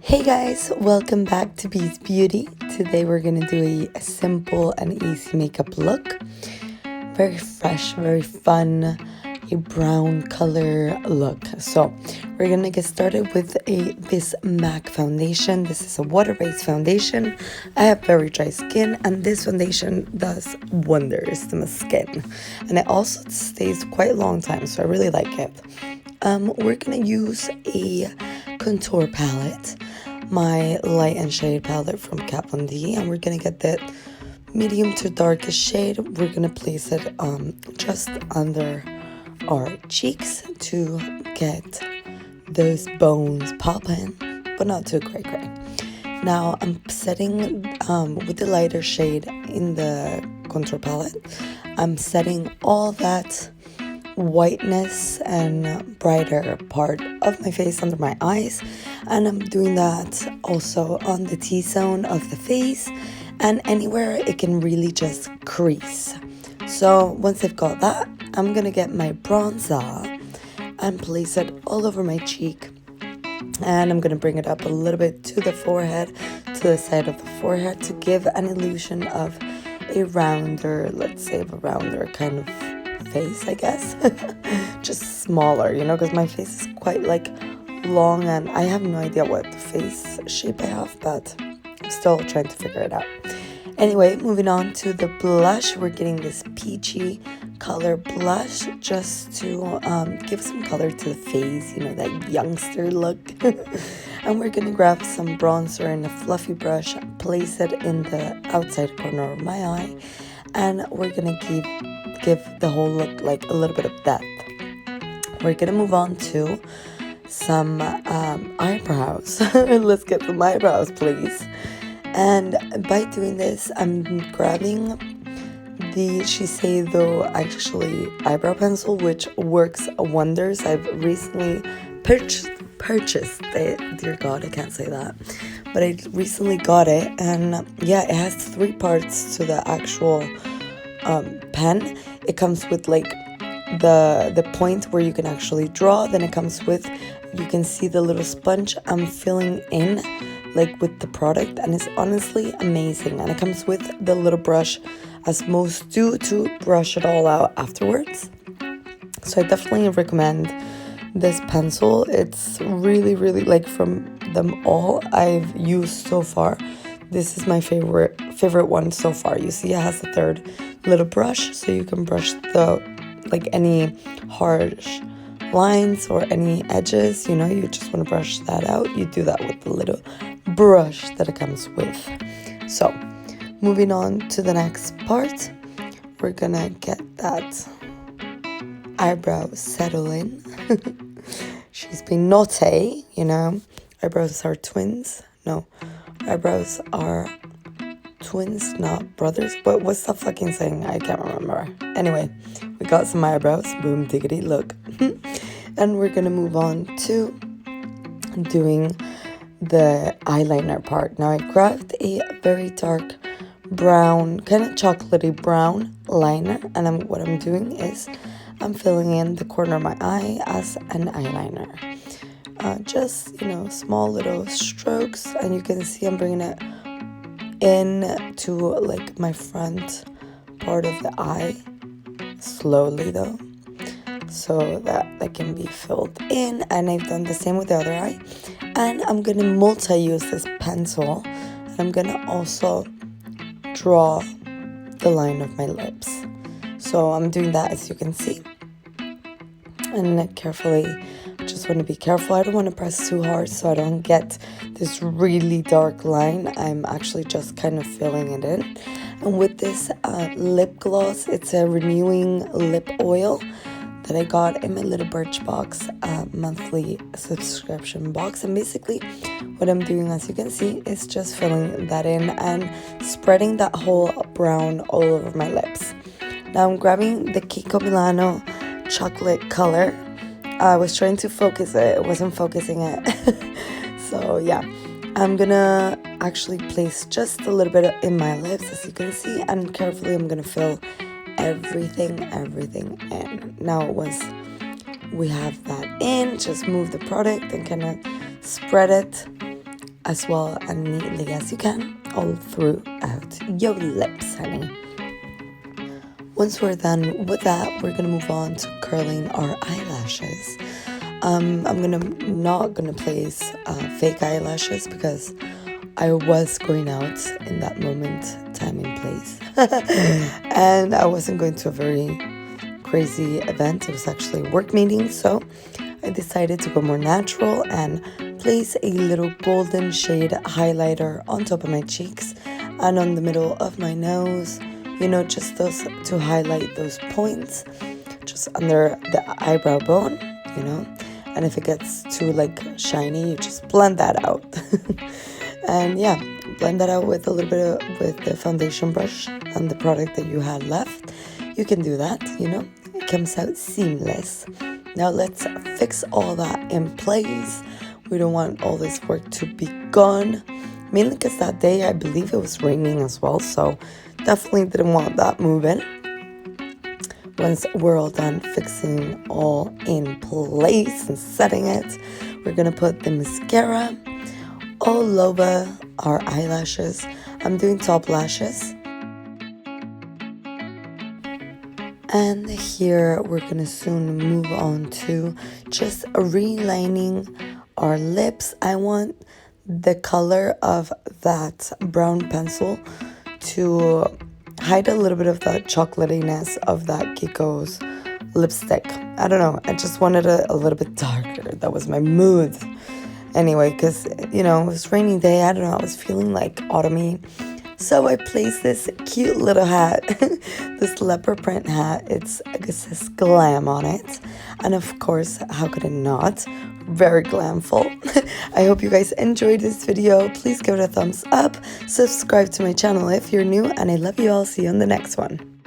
Hey guys, welcome back to Bees Beauty. Today we're gonna do a simple and easy makeup look. Very fresh, very fun, a brown color look. So we're gonna get started with this MAC foundation. This is a water-based foundation. I have very dry skin and this foundation does wonders to my skin. And it also stays quite a long time, so I really like it. We're gonna use a contour palette, my light and shade palette from Kat Von D, and we're gonna get that medium to darkest shade. We're gonna place it just under our cheeks to get those bones popping, but not too cray. Now I'm setting with the lighter shade in the contour palette. I'm setting all that whiteness and brighter part of my face under my eyes, and I'm doing that also on the T-zone of the face and anywhere it can really just crease. So once I've got that, I'm gonna get my bronzer and place it all over my cheek, and I'm gonna bring it up a little bit to the forehead, to the side of the forehead, to give an illusion of a rounder, let's say a rounder kind of face, I guess. Just smaller, you know, because my face is quite like long and I have no idea what face shape I have, but I'm still trying to figure it out. Anyway, moving on to the blush, we're getting this peachy color blush just to give some color to the face, you know, that youngster look. And we're gonna grab some bronzer in a fluffy brush, place it in the outside corner of my eye, and we're gonna give the whole look like a little bit of depth. We're gonna move on to some eyebrows. Let's get some eyebrows, please. And by doing this, I'm grabbing the Shiseido actually eyebrow pencil, which works wonders. I've recently purchased it. Dear God, I can't say that. But I recently got it, and yeah, it has 3 parts to the actual pen. It comes with like the point where you can actually draw. Then it comes with, you can see the little sponge I'm filling in like with the product, and it's honestly amazing. And it comes with the little brush, as most do, to brush it all out afterwards. So I definitely recommend this pencil. It's really like, from them all I've used so far, this is my favorite one so far. You see it has a 3rd little brush, so you can brush the like any harsh lines or any edges, you know, you just want to brush that out. You do that with the little brush that it comes with. So moving on to the next part, we're gonna get that eyebrow settling. She's been naughty, you know. Eyebrows are twins. No, eyebrows are twins, not brothers. What's that fucking saying? I can't remember. Anyway, we got some eyebrows. Boom diggity, look. And we're gonna move on to doing the eyeliner part. Now I grabbed a very dark brown, kind of chocolatey brown liner, and what I'm doing is I'm filling in the corner of my eye as an eyeliner. Just, you know, small little strokes, and you can see I'm bringing it in to like my front part of the eye, slowly though, so that can be filled in. And I've done the same with the other eye, and I'm gonna multi-use this pencil, and I'm gonna also draw the line of my lips. So I'm doing that, as you can see, and carefully, just want to be careful. I don't want to press too hard so I don't get this really dark line. I'm actually just kind of filling it in. And with this lip gloss, it's a renewing lip oil that I got in my little Birchbox monthly subscription box. And basically what I'm doing, as you can see, is just filling that in and spreading that whole brown all over my lips. Now I'm grabbing the Kiko Milano chocolate color. I was trying to focus it, it wasn't focusing it. So yeah, I'm gonna actually place just a little bit in my lips, as you can see, and carefully I'm gonna fill everything in. Now once we have that in, just move the product and kind of spread it as well and neatly as you can all throughout your lips, honey. Once we're done with that, we're gonna move on to curling our eyelashes. I'm not gonna place fake eyelashes because I was going out in that moment, time and place. And I wasn't going to a very crazy event. It was actually a work meeting, so I decided to go more natural and place a little golden shade highlighter on top of my cheeks and on the middle of my nose, you know, just those to highlight those points just under the eyebrow bone, you know. And if it gets too like shiny, you just blend that out. And yeah, blend that out with a little bit with the foundation brush and the product that you had left. You can do that, you know, it comes out seamless. Now let's fix all that in place. We don't want all this work to be gone, mainly because that day I believe it was raining as well, so definitely didn't want that moving. Once we're all done fixing all in place and setting it, we're gonna put the mascara all over our eyelashes. I'm doing top lashes. And here we're gonna soon move on to just relining our lips. I want the color of that brown pencil to hide a little bit of the chocolatiness of that Kiko's lipstick. I don't know, I just wanted a little bit darker. That was my mood. Anyway, because, you know, it was a rainy day. I don't know, I was feeling like autumny. So I placed this cute little hat, this leopard print hat. It says glam on it. And of course, how could it not? Very glamful. I hope you guys enjoyed this video. Please give it a thumbs up. Subscribe to my channel if you're new. And I love you all. See you on the next one.